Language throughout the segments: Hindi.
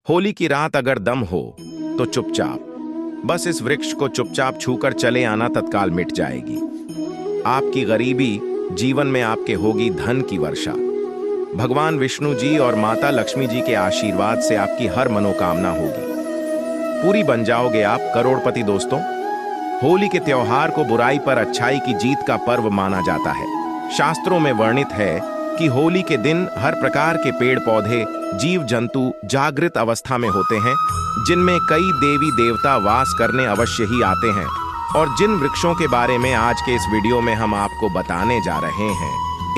होली की रात अगर दम हो तो चुपचाप, बस इस वृक्ष को चुपचाप छूकर चले आना, तत्काल मिट जाएगी आपकी गरीबी। जीवन में आपके होगी धन की वर्षा। भगवान विष्णु जी और माता लक्ष्मी जी के आशीर्वाद से आपकी हर मनोकामना होगी पूरी, बन जाओगे आप करोड़पति। दोस्तों, होली के त्योहार को बुराई पर अच्छाई की जीत का पर्व माना जाता है। शास्त्रों में वर्णित है कि होली के दिन हर प्रकार के पेड़ पौधे, जीव जंतु जागृत अवस्था में होते हैं, जिनमें कई देवी देवता वास करने अवश्य ही आते हैं। और जिन वृक्षों के बारे में आज के इस वीडियो में हम आपको बताने जा रहे हैं,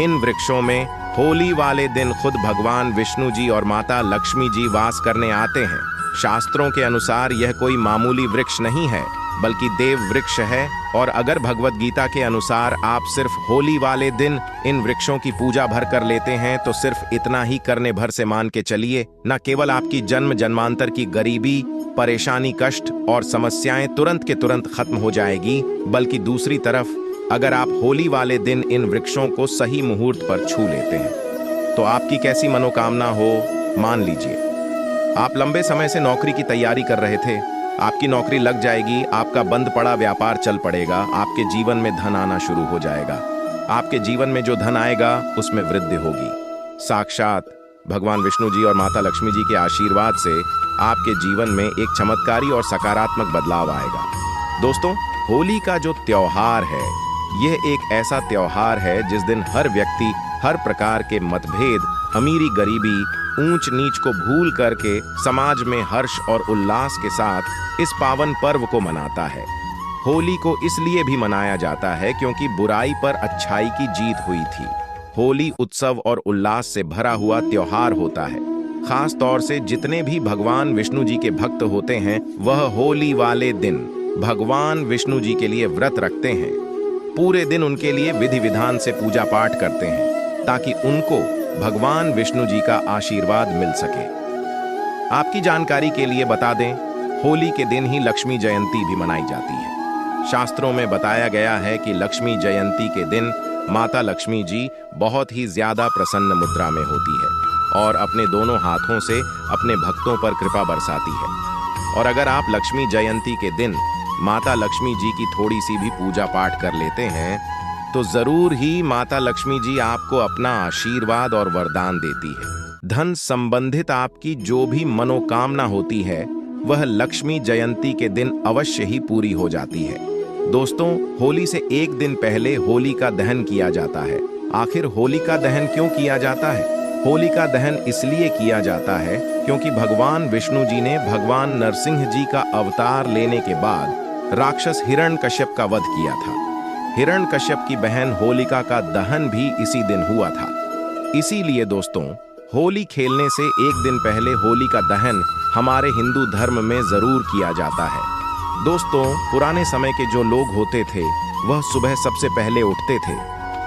इन वृक्षों में होली वाले दिन खुद भगवान विष्णु जी और माता लक्ष्मी जी वास करने आते हैं। शास्त्रों के अनुसार यह कोई मामूली वृक्ष नहीं है, बल्कि देव वृक्ष है। और अगर भगवत गीता के अनुसार आप सिर्फ होली वाले दिन इन वृक्षों की पूजा भर कर लेते हैं, तो सिर्फ इतना ही करने भर से मान के चलिए, न केवल आपकी जन्म जन्मांतर की गरीबी, परेशानी, कष्ट और समस्याएं तुरंत के तुरंत खत्म हो जाएगी, बल्कि दूसरी तरफ अगर आप होली वाले दिन इन वृक्षों को सही मुहूर्त पर छू लेते हैं, तो आपकी कैसी मनोकामना हो। मान लीजिए आप लंबे समय से नौकरी की तैयारी कर रहे थे, आपकी नौकरी लग जाएगी, आपका बंद पड़ा व्यापार चल पड़ेगा, आपके जीवन में धन आना शुरू हो जाएगा। आपके जीवन में जो धन आएगा उसमें वृद्धि होगी। साक्षात भगवान विष्णु जी और माता लक्ष्मी जी के आशीर्वाद से आपके जीवन में एक चमत्कारी और सकारात्मक बदलाव आएगा। दोस्तों, होली का जो त्योहार है, यह एक ऐसा त्योहार है जिस दिन हर व्यक्ति हर प्रकार के मतभेद, अमीरी गरीबी, ऊंच नीच को भूल करके समाज में हर्ष और उल्लास के साथ इस पावन पर्व को मनाता है। होली को इसलिए भी मनाया जाता है क्योंकि बुराई पर अच्छाई की जीत हुई थी। होली उत्सव और उल्लास से भरा हुआ त्योहार होता है। खास तौर से जितने भी भगवान विष्णु जी के भक्त होते हैं, वह होली वाले दिन भगवान विष्णु जी के लिए व्रत रखते हैं। पूरे दिन उनके लिए विधि विधान से पूजा पाठ करते हैं ताकि उनको भगवान विष्णु जी का आशीर्वाद मिल सके। आपकी जानकारी के लिए बता दें, होली के दिन ही लक्ष्मी जयंती भी मनाई जाती है। शास्त्रों में बताया गया है कि लक्ष्मी जयंती के दिन माता लक्ष्मी जी बहुत ही ज्यादा प्रसन्न मुद्रा में होती है और अपने दोनों हाथों से अपने भक्तों पर कृपा बरसाती है। और अगर आप लक्ष्मी जयंती के दिन माता लक्ष्मी जी की थोड़ी सी भी पूजा पाठ कर लेते हैं, तो जरूर ही माता लक्ष्मी जी आपको अपना आशीर्वाद और वरदान देती है। धन संबंधित आपकी जो भी मनोकामना होती है, वह लक्ष्मी जयंती के दिन अवश्य ही पूरी हो जाती है। दोस्तों, होली से एक दिन पहले होली का दहन किया जाता है। आखिर होली का दहन क्यों किया जाता है? होली का दहन इसलिए किया जाता है क्योंकि भगवान विष्णु जी ने भगवान नरसिंह जी का अवतार लेने के बाद राक्षस हिरण्यकश्यप का वध किया था। हिरण्यकश्यप की बहन होलिका का दहन भी इसी दिन हुआ था। इसीलिए दोस्तों, होली खेलने से एक दिन पहले होली का दहन हमारे हिंदू धर्म में जरूर किया जाता है। दोस्तों, पुराने समय के जो लोग होते थे, वह सुबह सबसे पहले उठते थे,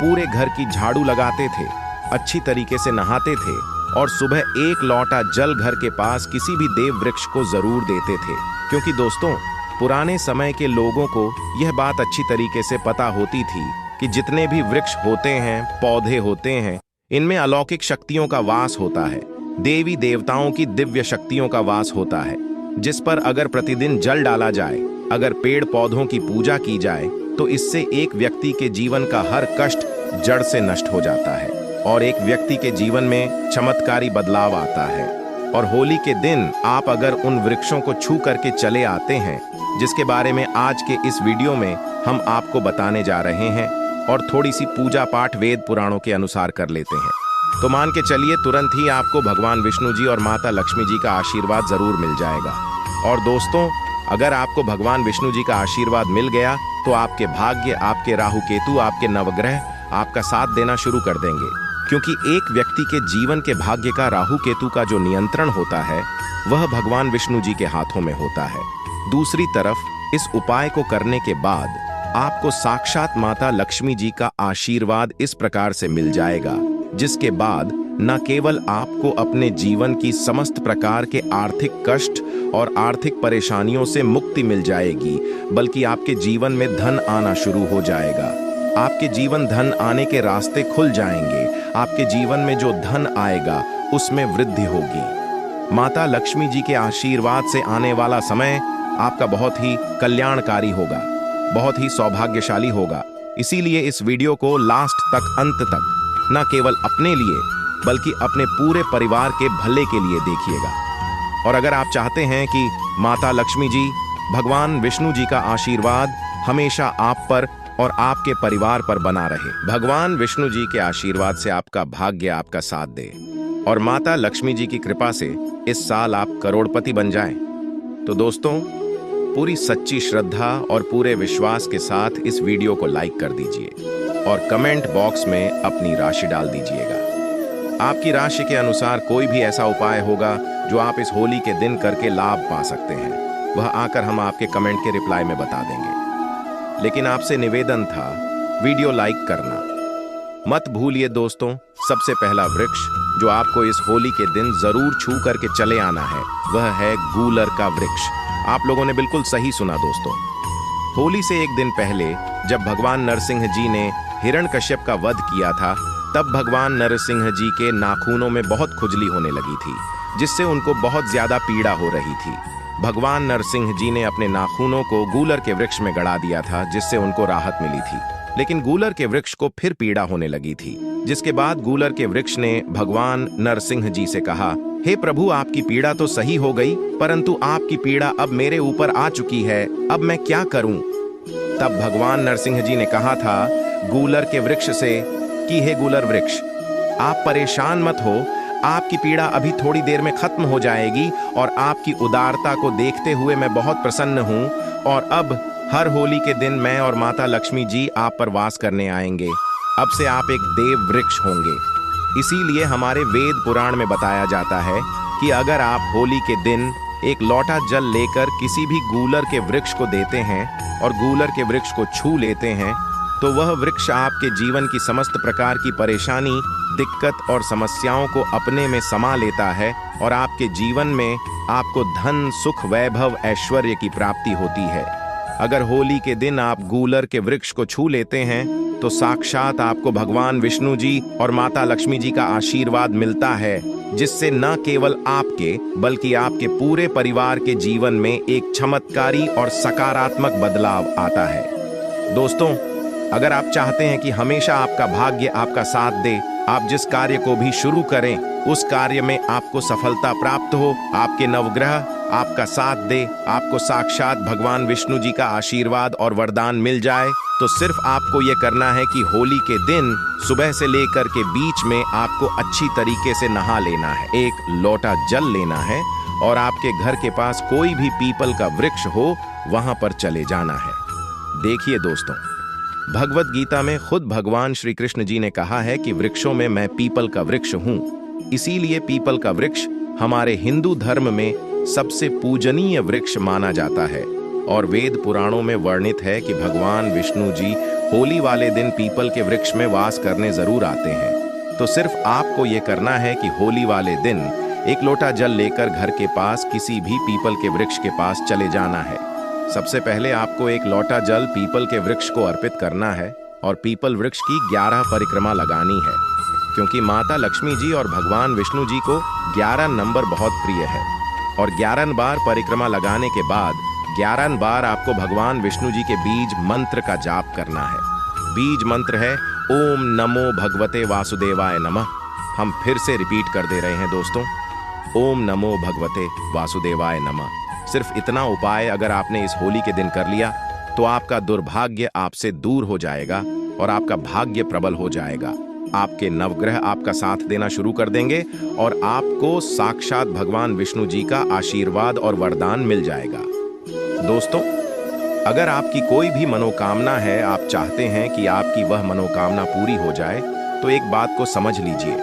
पूरे घर की झाड़ू लगाते थे, अच्छी तरीके से नहाते थे और सुबह एक लौटा जल घर के पास किसी भी देव वृक्ष को जरूर देते थे। क्योंकि दोस्तों, पुराने समय के लोगों को यह बात अच्छी तरीके से पता होती थी कि जितने भी वृक्ष होते हैं, पौधे होते हैं, इनमें अलौकिक शक्तियों का वास होता है, देवी देवताओं की दिव्य शक्तियों का वास होता है, जिस पर अगर प्रतिदिन जल डाला जाए, अगर पेड़ पौधों की पूजा की जाए, तो इससे एक व्यक्ति के जीवन का हर कष्ट जड़ से नष्ट हो जाता है और एक व्यक्ति के जीवन में चमत्कारी बदलाव आता है। और होली के दिन आप अगर उन वृक्षों को छू करके चले आते हैं, जिसके बारे में आज के इस वीडियो में हम आपको बताने जा रहे हैं, और थोड़ी सी पूजा पाठ वेद पुराणों के अनुसार कर लेते हैं, तो मान के चलिए तुरंत ही आपको भगवान विष्णु जी और माता लक्ष्मी जी का आशीर्वाद जरूर मिल जाएगा। और दोस्तों, अगर आपको भगवान विष्णु जी का आशीर्वाद मिल गया, तो आपके भाग्य, आपके राहु केतु, आपके नवग्रह आपका साथ देना शुरू कर देंगे। क्योंकि एक व्यक्ति के जीवन के भाग्य का राहु केतु का जो नियंत्रण होता है, वह भगवान विष्णु जी के हाथों में होता है। दूसरी तरफ इस उपाय को करने के बाद आपको साक्षात माता लक्ष्मी जी का आशीर्वाद इस प्रकार से मिल जाएगा, जिसके बाद न केवल आपको अपने जीवन की समस्त प्रकार के आर्थिक कष्ट और आर्थिक परेशानियों से मुक्ति मिल जाएगी, बल्कि आपके जीवन में धन आना शुरू हो जाएगा। आपके जीवन धन आने के रास्ते खुल जाएंगे। आपके जीवन में जो धन आएगा उसमें वृद्धि होगी। माता लक्ष्मी जी के आशीर्वाद से आने वाला समय आपका बहुत ही कल्याणकारी होगा, बहुत ही सौभाग्यशाली होगा। इसीलिए इस वीडियो को लास्ट तक, अंत तक, न केवल अपने लिए बल्कि अपने पूरे परिवार के भले के लिए देखिएगा। और अगर आप चाहते हैं कि माता लक्ष्मी जी, भगवान विष्णु जी का आशीर्वाद हमेशा आप पर और आपके परिवार पर बना रहे, भगवान विष्णु जी के आशीर्वाद से आपका भाग्य आपका साथ दे और माता लक्ष्मी जी की कृपा से इस साल आप करोड़पति बन जाएं, तो दोस्तों पूरी सच्ची श्रद्धा और पूरे विश्वास के साथ इस वीडियो को लाइक कर दीजिए और कमेंट बॉक्स में अपनी राशि डाल दीजिएगा। आपकी राशि के अनुसार कोई भी ऐसा उपाय होगा जो आप इस होली के दिन करके लाभ पा सकते हैं, वह आकर हम आपके कमेंट के रिप्लाई में बता देंगे। लेकिन आपसे निवेदन था वीडियो लाइक करना मत भूलिए दोस्तों। सबसे पहला वृक्ष जो आपको इस होली के दिन जरूर छू करके चले आना है वह है गूलर का वृक्ष। आप लोगों ने बिल्कुल सही सुना दोस्तों। होली से एक दिन पहले जब भगवान नरसिंह जी ने हिरण्यकश्यप का वध किया था, तब भगवान नरसिंह जी के नाखूनों में बहुत खुजली होने लगी थी, जिससे उनको बहुत ज्यादा पीड़ा हो रही थी। भगवान नरसिंह जी ने अपने नाखूनों को गूलर के वृक्ष में गड़ा दिया था, जिससे उनको राहत मिली थी। लेकिन गूलर के वृक्ष को फिर पीड़ा होने लगी थी, जिसके बाद गूलर के वृक्ष ने भगवान नरसिंह जी से कहा, हे प्रभु, आपकी पीड़ा तो सही हो गई, परंतु आपकी पीड़ा अब मेरे ऊपर आ चुकी है, अब मैं क्या करूं? तब भगवान नरसिंह जी ने कहा था गूलर के वृक्ष से कि हे गूलर वृक्ष, आप परेशान मत हो, आपकी पीड़ा अभी थोड़ी देर में खत्म हो जाएगी और आपकी उदारता को देखते हुए मैं बहुत प्रसन्न हूँ और अब हर होली के दिन मैं और माता लक्ष्मी जी आप पर वास करने आएंगे। अब से आप एक देव वृक्ष होंगे। इसीलिए हमारे वेद पुराण में बताया जाता है कि अगर आप होली के दिन एक लोटा जल लेकर किसी भी गूलर के वृक्ष को देते हैं और गूलर के वृक्ष को छू लेते हैं, तो वह वृक्ष आपके जीवन की समस्त प्रकार की परेशानी, दिक्कत और समस्याओं को अपने में समा लेता है और आपके जीवन में आपको धन, सुख, वैभव, ऐश्वर्य की प्राप्ति होती है। अगर होली के दिन आप गूलर के वृक्ष को छू लेते हैं तो साक्षात आपको भगवान विष्णु जी और माता लक्ष्मी जी का आशीर्वाद मिलता है, जिससे न केवल आपके बल्कि आपके पूरे परिवार के जीवन में एक चमत्कारी और सकारात्मक बदलाव आता है। दोस्तों, अगर आप चाहते हैं कि हमेशा आपका भाग्य आपका साथ दे, आप जिस कार्य को भी शुरू करें उस कार्य में आपको सफलता प्राप्त हो, आपके नवग्रह आपका साथ दे, आपको साक्षात भगवान विष्णु जी का आशीर्वाद और वरदान मिल जाए, तो सिर्फ आपको ये करना है कि होली के दिन सुबह से लेकर के बीच में आपको अच्छी तरीके से नहा लेना है, एक लोटा जल लेना है और आपके घर के पास कोई भी पीपल का वृक्ष हो वहां पर चले जाना है। देखिए दोस्तों, भगवत गीता में खुद भगवान श्री कृष्ण जी ने कहा है कि वृक्षों में मैं पीपल का वृक्ष हूं। इसीलिए पीपल का वृक्ष हमारे हिंदू धर्म में सबसे पूजनीय वृक्ष माना जाता है और वेद पुराणों में वर्णित है कि भगवान विष्णु जी होली वाले दिन पीपल के वृक्ष में वास करने जरूर आते हैं। तो सिर्फ आपको ये करना है कि होली वाले दिन एक लोटा जल लेकर घर के पास किसी भी पीपल के वृक्ष के पास चले जाना है। सबसे पहले आपको एक लोटा जल पीपल के वृक्ष को अर्पित करना है और पीपल वृक्ष की 11 परिक्रमा लगानी है, क्योंकि माता लक्ष्मी जी और भगवान विष्णु जी को 11 नंबर बहुत प्रिय है और 11 बार परिक्रमा लगाने के बाद 11 बार आपको भगवान विष्णु जी के बीज मंत्र का जाप करना है। बीज मंत्र है ओम नमो भगवते वासुदेवाय नमः। हम फिर से रिपीट कर दे रहे हैं दोस्तों, ओम नमो भगवते वासुदेवाय नमः। सिर्फ इतना उपाय अगर आपने इस होली के दिन कर लिया तो आपका दुर्भाग्य आपसे दूर हो जाएगा और आपका भाग्य प्रबल हो जाएगा। आपके नवग्रह आपका साथ देना शुरू कर देंगे और आपको साक्षात भगवान विष्णु जी का आशीर्वाद और वरदान मिल जाएगा। दोस्तों, अगर आपकी कोई भी मनोकामना है, आप चाहते हैं कि आपकी वह मनोकामना पूरी हो जाए, तो एक बात को समझ लीजिए,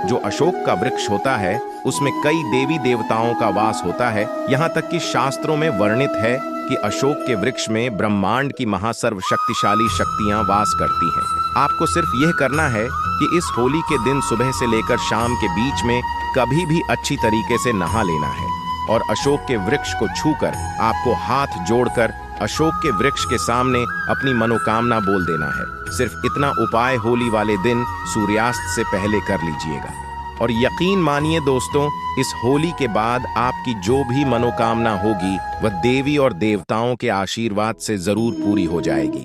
जो अशोक का वृक्ष होता है उसमें कई देवी देवताओं का वास होता है। यहाँ तक कि शास्त्रों में वर्णित है कि अशोक के वृक्ष में ब्रह्मांड की महासर्व शक्तिशाली शक्तियां वास करती हैं। आपको सिर्फ यह करना है कि इस होली के दिन सुबह से लेकर शाम के बीच में कभी भी अच्छी तरीके से नहा लेना है और अशोक के वृक्ष को छूकर आपको हाथ जोड़कर अशोक के वृक्ष के सामने अपनी मनोकामना बोल देना है। सिर्फ इतना उपाय होली वाले दिन सूर्यास्त से पहले कर लीजिएगा। और यकीन मानिए दोस्तों, इस होली के बाद आपकी जो भी मनोकामना होगी वह देवी और देवताओं के आशीर्वाद से जरूर पूरी हो जाएगी।